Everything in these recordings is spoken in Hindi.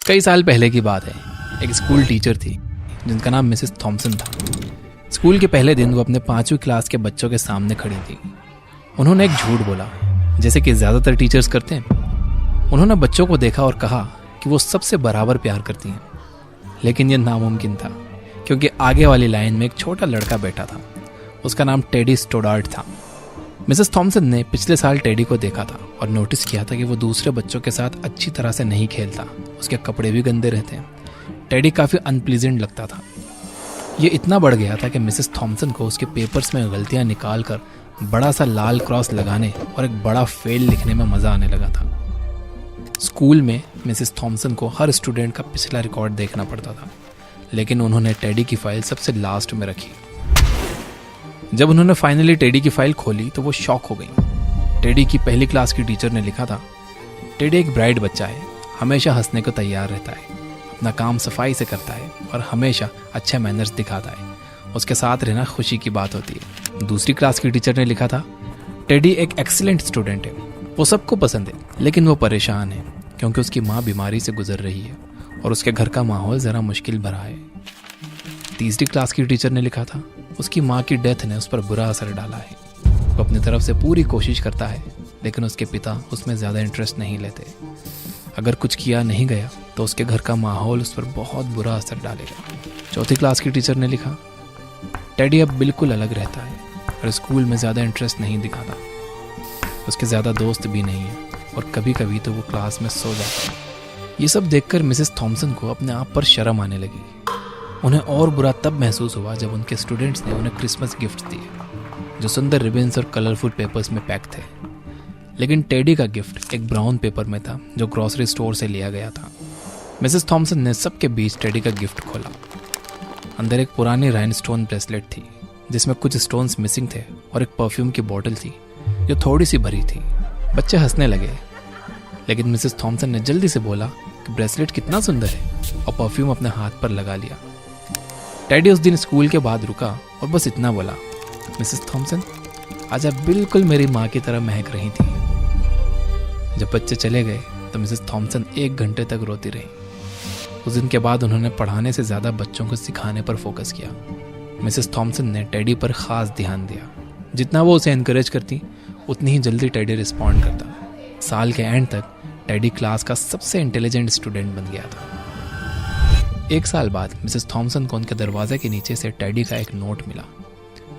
कई साल पहले की बात है। एक स्कूल टीचर थी जिनका नाम मिसेस थॉमसन था। स्कूल के पहले दिन वो अपने 5वीं क्लास के बच्चों के सामने खड़ी थी। उन्होंने एक झूठ बोला, जैसे कि ज़्यादातर टीचर्स करते हैं। उन्होंने बच्चों को देखा और कहा कि वो सबसे बराबर प्यार करती हैं। लेकिन यह नामुमकिन था, क्योंकि आगे वाली लाइन में एक छोटा लड़का बैठा था। उसका नाम टेडी स्टोडार्ट था। मिसेस थॉमसन ने पिछले साल टेडी को देखा था और नोटिस किया था कि वो दूसरे बच्चों के साथ अच्छी तरह से नहीं खेलता। उसके कपड़े भी गंदे रहते हैं। टेडी काफ़ी अनप्लीजेंट लगता था। ये इतना बढ़ गया था कि मिसेस थॉमसन को उसके पेपर्स में गलतियां निकालकर बड़ा सा लाल क्रॉस लगाने और एक बड़ा फेल लिखने में मज़ा आने लगा था। स्कूल में मिसेस थॉमसन को हर स्टूडेंट का पिछला रिकॉर्ड देखना पड़ता था, लेकिन उन्होंने टेडी की फाइल सबसे लास्ट में रखी। जब उन्होंने फाइनली टेडी की फाइल खोली तो वो शॉक हो गई। टेडी की पहली क्लास की टीचर ने लिखा था, टेडी एक ब्राइट बच्चा है, हमेशा हंसने को तैयार रहता है, अपना काम सफाई से करता है और हमेशा अच्छे मैनर्स दिखाता है। उसके साथ रहना खुशी की बात होती है। दूसरी क्लास की टीचर ने लिखा था, टेडी एक एक्सीलेंट स्टूडेंट है, वो सबको पसंद है, लेकिन वो परेशान है क्योंकि उसकी माँ बीमारी से गुजर रही है और उसके घर का माहौल ज़रा मुश्किल भरा है। तीसरी क्लास की टीचर ने लिखा था, उसकी माँ की डेथ ने उस पर बुरा असर डाला है। वो अपनी तरफ से पूरी कोशिश करता है, लेकिन उसके पिता उसमें ज़्यादा इंटरेस्ट नहीं लेते। अगर कुछ किया नहीं गया तो उसके घर का माहौल उस पर बहुत बुरा असर डालेगा। चौथी क्लास की टीचर ने लिखा, टेडी अब बिल्कुल अलग रहता है और स्कूल में ज़्यादा इंटरेस्ट नहीं दिखाता। उसके ज़्यादा दोस्त भी नहीं है और कभी कभी तो वो क्लास में सो जाता है। ये सब देखकर मिसेस थॉमसन को अपने आप पर शर्म आने लगी। उन्हें और बुरा तब महसूस हुआ जब उनके स्टूडेंट्स ने उन्हें क्रिसमस गिफ्ट दिए, जो सुंदर रिबन्स और कलरफुल पेपर्स में पैक थे। लेकिन टेडी का गिफ्ट एक ब्राउन पेपर में था, जो ग्रॉसरी स्टोर से लिया गया था। मिसेस थॉमसन ने सबके बीच टेडी का गिफ्ट खोला। अंदर एक पुरानी राइनस्टोन ब्रेसलेट थी, जिसमें कुछ स्टोन्स मिसिंग थे, और एक परफ्यूम की बोतल थी जो थोड़ी सी भरी थी। बच्चे हंसने लगे, लेकिन मिसेस थॉमसन ने जल्दी से बोला कि ब्रेसलेट कितना सुंदर है, और परफ्यूम अपने हाथ पर लगा लिया। टेडी उस दिन स्कूल के बाद रुका और बस इतना बोला, मिसेस थॉमसन आज आप बिल्कुल मेरी माँ की तरह महक रही थी। जब बच्चे चले गए तो मिसेस थॉमसन 1 घंटे तक रोती रही। उस दिन के बाद उन्होंने पढ़ाने से ज़्यादा बच्चों को सिखाने पर फोकस किया। मिसेस थॉमसन ने टेडी पर ख़ास ध्यान दिया। जितना वो उसे इनकरेज करती, उतनी ही जल्दी टेडी रिस्पॉन्ड करता। साल के एंड तक टेडी क्लास का सबसे इंटेलिजेंट स्टूडेंट बन गया था। 1 साल बाद मिसेस थॉमसन को उनके दरवाजे के नीचे से टेडी का एक नोट मिला,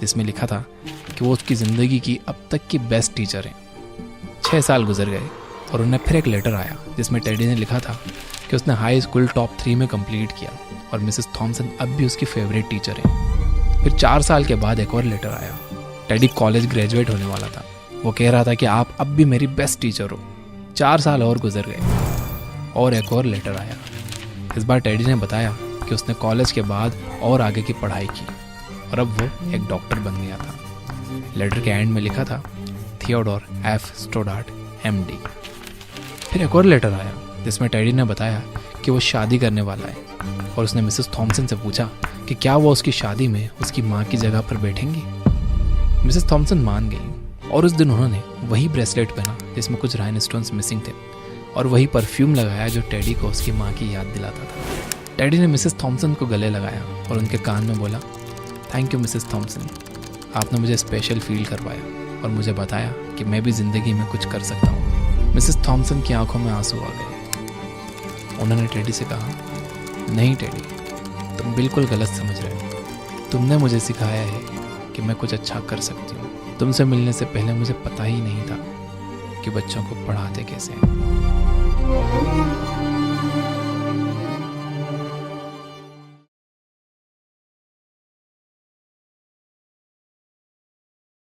जिसमें लिखा था कि वो उसकी ज़िंदगी की अब तक की बेस्ट टीचर हैं। 6 साल गुजर गए और उन्हें फिर एक लेटर आया, जिसमें टेडी ने लिखा था कि उसने हाई स्कूल टॉप 3 में कंप्लीट किया और मिसेस थॉमसन अब भी उसकी फेवरेट टीचर है। फिर 4 साल के बाद एक और लेटर आया। टेडी कॉलेज ग्रेजुएट होने वाला था। वो कह रहा था कि आप अब भी मेरी बेस्ट टीचर हो। 4 साल और गुजर गए और एक और लेटर आया। इस बार टेडी ने बताया कि उसने कॉलेज के बाद और आगे की पढ़ाई की और अब वो एक डॉक्टर बन गया था। लेटर के एंड में लिखा था, थियोडोर एफ स्टोडार्ट MD। फिर एक और लेटर आया, जिसमें टेडी ने बताया कि वो शादी करने वाला है और उसने मिसेस थॉमसन से पूछा कि क्या वो उसकी शादी में उसकी माँ की जगह पर बैठेंगी। मिसेस थॉमसन मान गई और उस दिन उन्होंने वही ब्रेसलेट पहना जिसमें कुछ राइनस्टोन्स मिसिंग थे, और वही परफ्यूम लगाया जो टेडी को उसकी माँ की याद दिलाता था। टेडी ने मिसेस थॉमसन को गले लगाया और उनके कान में बोला, थैंक यू मिसेस थॉमसन, आपने मुझे स्पेशल फील करवाया और मुझे बताया कि मैं भी ज़िंदगी में कुछ कर सकता हूँ। मिसेस थॉमसन की आंखों में आंसू आ गए। उन्होंने टेडी से कहा, नहीं टेडी, तुम बिल्कुल गलत समझ रहे हो। तुमने मुझे सिखाया है कि मैं कुछ अच्छा कर सकती हूँ। तुमसे मिलने से पहले मुझे पता ही नहीं था कि बच्चों को पढ़ाते कैसे हैं।